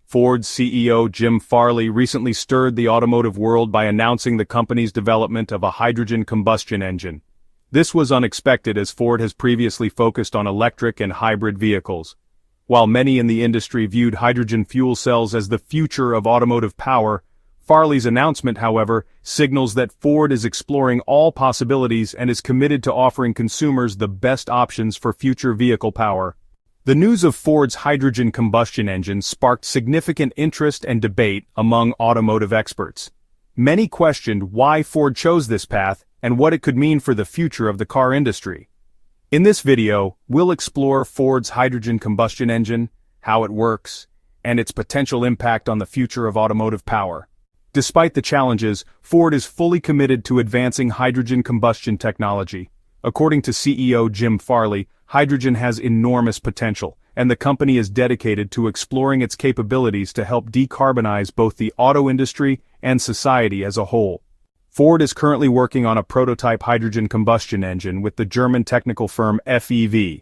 Ford's CEO Jim Farley recently stirred the automotive world by announcing the company's development of a hydrogen combustion engine. This was unexpected as Ford has previously focused on electric and hybrid vehicles. While many in the industry viewed hydrogen fuel cells as the future of automotive power, Farley's announcement, however, signals that Ford is exploring all possibilities and is committed to offering consumers the best options for future vehicle power. The news of Ford's hydrogen combustion engine sparked significant interest and debate among automotive experts. Many questioned why Ford chose this path and what it could mean for the future of the car industry. In this video, we'll explore Ford's hydrogen combustion engine, how it works, and its potential impact on the future of automotive power. Despite the challenges, Ford is fully committed to advancing hydrogen combustion technology. According to CEO Jim Farley, hydrogen has enormous potential, and the company is dedicated to exploring its capabilities to help decarbonize both the auto industry and society as a whole. Ford is currently working on a prototype hydrogen combustion engine with the German technical firm FEV.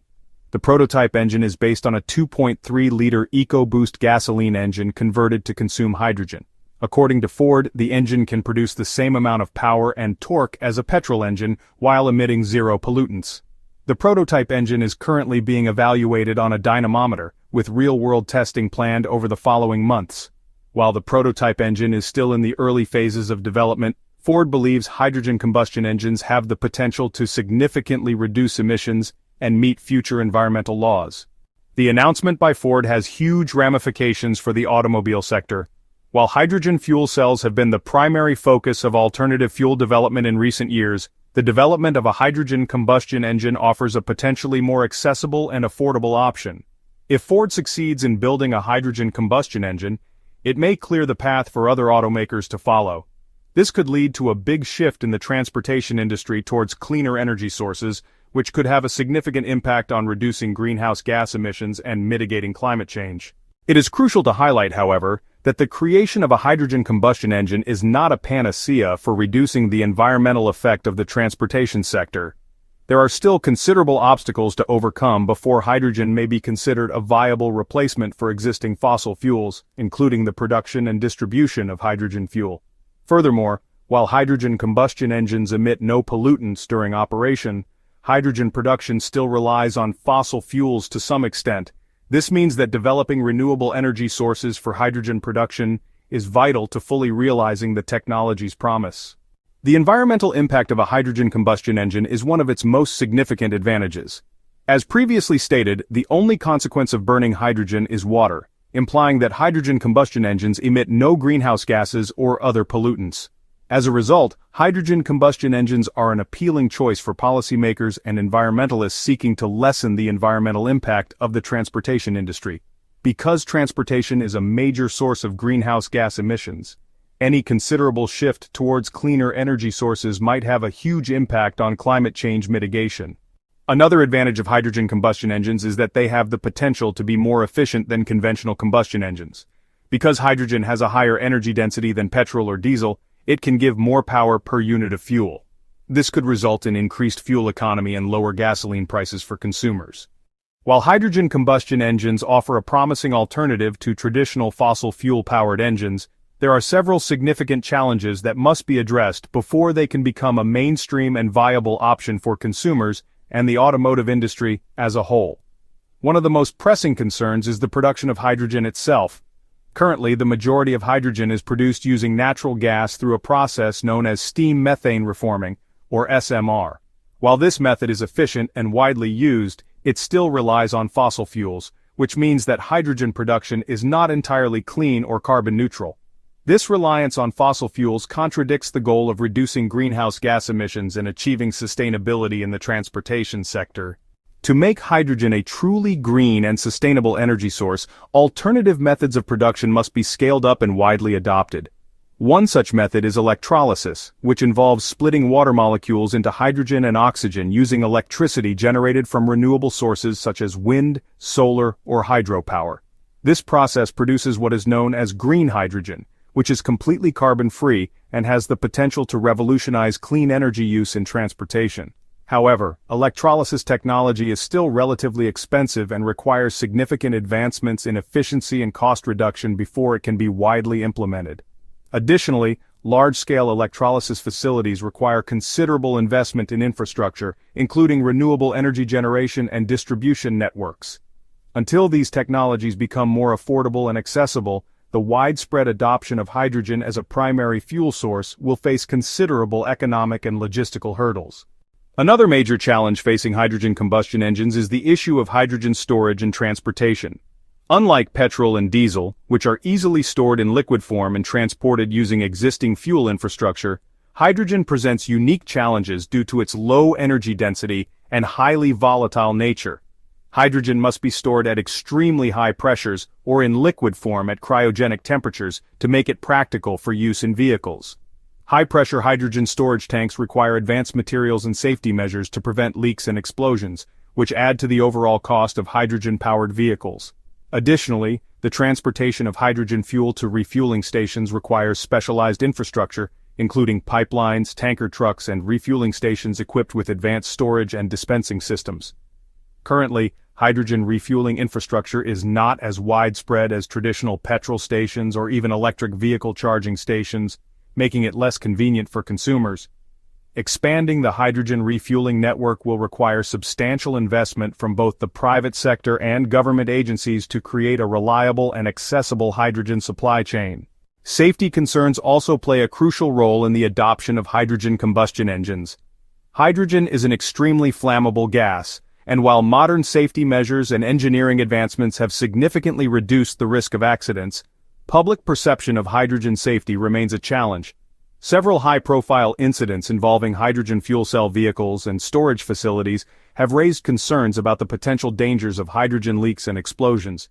The prototype engine is based on a 2.3-liter EcoBoost gasoline engine converted to consume hydrogen. According to Ford, the engine can produce the same amount of power and torque as a petrol engine while emitting zero pollutants. The prototype engine is currently being evaluated on a dynamometer, with real-world testing planned over the following months. While the prototype engine is still in the early phases of development, Ford believes hydrogen combustion engines have the potential to significantly reduce emissions and meet future environmental laws. The announcement by Ford has huge ramifications for the automobile sector. While hydrogen fuel cells have been the primary focus of alternative fuel development in recent years, the development of a hydrogen combustion engine offers a potentially more accessible and affordable option. If Ford succeeds in building a hydrogen combustion engine, it may clear the path for other automakers to follow. This could lead to a big shift in the transportation industry towards cleaner energy sources, which could have a significant impact on reducing greenhouse gas emissions and mitigating climate change. It is crucial to highlight, however, that the creation of a hydrogen combustion engine is not a panacea for reducing the environmental effect of the transportation sector. There are still considerable obstacles to overcome before hydrogen may be considered a viable replacement for existing fossil fuels, including the production and distribution of hydrogen fuel. Furthermore, while hydrogen combustion engines emit no pollutants during operation, hydrogen production still relies on fossil fuels to some extent. This means that developing renewable energy sources for hydrogen production is vital to fully realizing the technology's promise. The environmental impact of a hydrogen combustion engine is one of its most significant advantages. As previously stated, the only consequence of burning hydrogen is water, implying that hydrogen combustion engines emit no greenhouse gases or other pollutants. As a result, hydrogen combustion engines are an appealing choice for policymakers and environmentalists seeking to lessen the environmental impact of the transportation industry. Because transportation is a major source of greenhouse gas emissions, any considerable shift towards cleaner energy sources might have a huge impact on climate change mitigation. Another advantage of hydrogen combustion engines is that they have the potential to be more efficient than conventional combustion engines. Because hydrogen has a higher energy density than petrol or diesel, it can give more power per unit of fuel. This could result in increased fuel economy and lower gasoline prices for consumers. While hydrogen combustion engines offer a promising alternative to traditional fossil fuel-powered engines, there are several significant challenges that must be addressed before they can become a mainstream and viable option for consumers and the automotive industry as a whole. One of the most pressing concerns is the production of hydrogen itself. Currently, the majority of hydrogen is produced using natural gas through a process known as steam methane reforming, or SMR. While this method is efficient and widely used, it still relies on fossil fuels, which means that hydrogen production is not entirely clean or carbon neutral. This reliance on fossil fuels contradicts the goal of reducing greenhouse gas emissions and achieving sustainability in the transportation sector. To make hydrogen a truly green and sustainable energy source, alternative methods of production must be scaled up and widely adopted. One such method is electrolysis, which involves splitting water molecules into hydrogen and oxygen using electricity generated from renewable sources such as wind, solar, or hydropower. This process produces what is known as green hydrogen, which is completely carbon-free and has the potential to revolutionize clean energy use in transportation. However, electrolysis technology is still relatively expensive and requires significant advancements in efficiency and cost reduction before it can be widely implemented. Additionally, large-scale electrolysis facilities require considerable investment in infrastructure, including renewable energy generation and distribution networks. Until these technologies become more affordable and accessible, the widespread adoption of hydrogen as a primary fuel source will face considerable economic and logistical hurdles. Another major challenge facing hydrogen combustion engines is the issue of hydrogen storage and transportation. Unlike petrol and diesel, which are easily stored in liquid form and transported using existing fuel infrastructure, hydrogen presents unique challenges due to its low energy density and highly volatile nature. Hydrogen must be stored at extremely high pressures or in liquid form at cryogenic temperatures to make it practical for use in vehicles. High-pressure hydrogen storage tanks require advanced materials and safety measures to prevent leaks and explosions, which add to the overall cost of hydrogen-powered vehicles. Additionally, the transportation of hydrogen fuel to refueling stations requires specialized infrastructure, including pipelines, tanker trucks, and refueling stations equipped with advanced storage and dispensing systems. Currently, hydrogen refueling infrastructure is not as widespread as traditional petrol stations or even electric vehicle charging stations, making it less convenient for consumers. Expanding the hydrogen refueling network will require substantial investment from both the private sector and government agencies to create a reliable and accessible hydrogen supply chain. Safety concerns also play a crucial role in the adoption of hydrogen combustion engines. Hydrogen is an extremely flammable gas, and while modern safety measures and engineering advancements have significantly reduced the risk of accidents, public perception of hydrogen safety remains a challenge. Several high-profile incidents involving hydrogen fuel cell vehicles and storage facilities have raised concerns about the potential dangers of hydrogen leaks and explosions.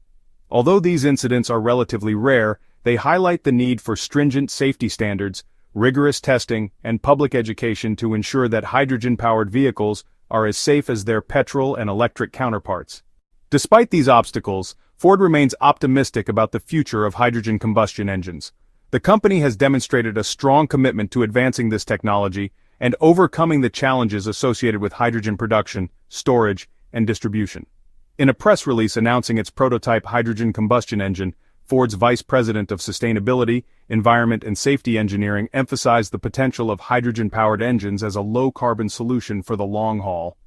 Although these incidents are relatively rare, they highlight the need for stringent safety standards, rigorous testing, and public education to ensure that hydrogen-powered vehicles are as safe as their petrol and electric counterparts. Despite these obstacles, Ford remains optimistic about the future of hydrogen combustion engines. The company has demonstrated a strong commitment to advancing this technology and overcoming the challenges associated with hydrogen production, storage, and distribution. In a press release announcing its prototype hydrogen combustion engine, Ford's Vice President of Sustainability, Environment and Safety Engineering emphasized the potential of hydrogen-powered engines as a low-carbon solution for the long haul.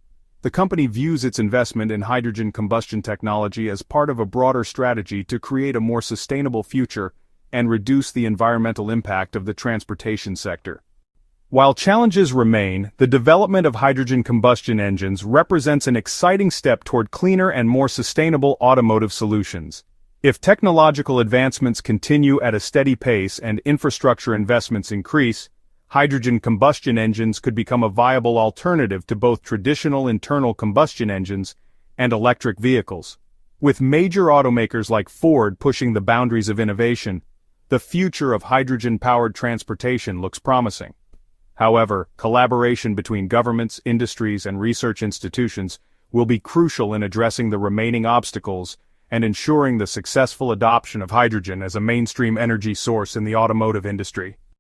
The company views its investment in hydrogen combustion technology as part of a broader strategy to create a more sustainable future and reduce the environmental impact of the transportation sector. While challenges remain, the development of hydrogen combustion engines represents an exciting step toward cleaner and more sustainable automotive solutions. If technological advancements continue at a steady pace and infrastructure investments increase, hydrogen combustion engines could become a viable alternative to both traditional internal combustion engines and electric vehicles. With major automakers like Ford pushing the boundaries of innovation, the future of hydrogen-powered transportation looks promising. However, collaboration between governments, industries, and research institutions will be crucial in addressing the remaining obstacles and ensuring the successful adoption of hydrogen as a mainstream energy source in the automotive industry.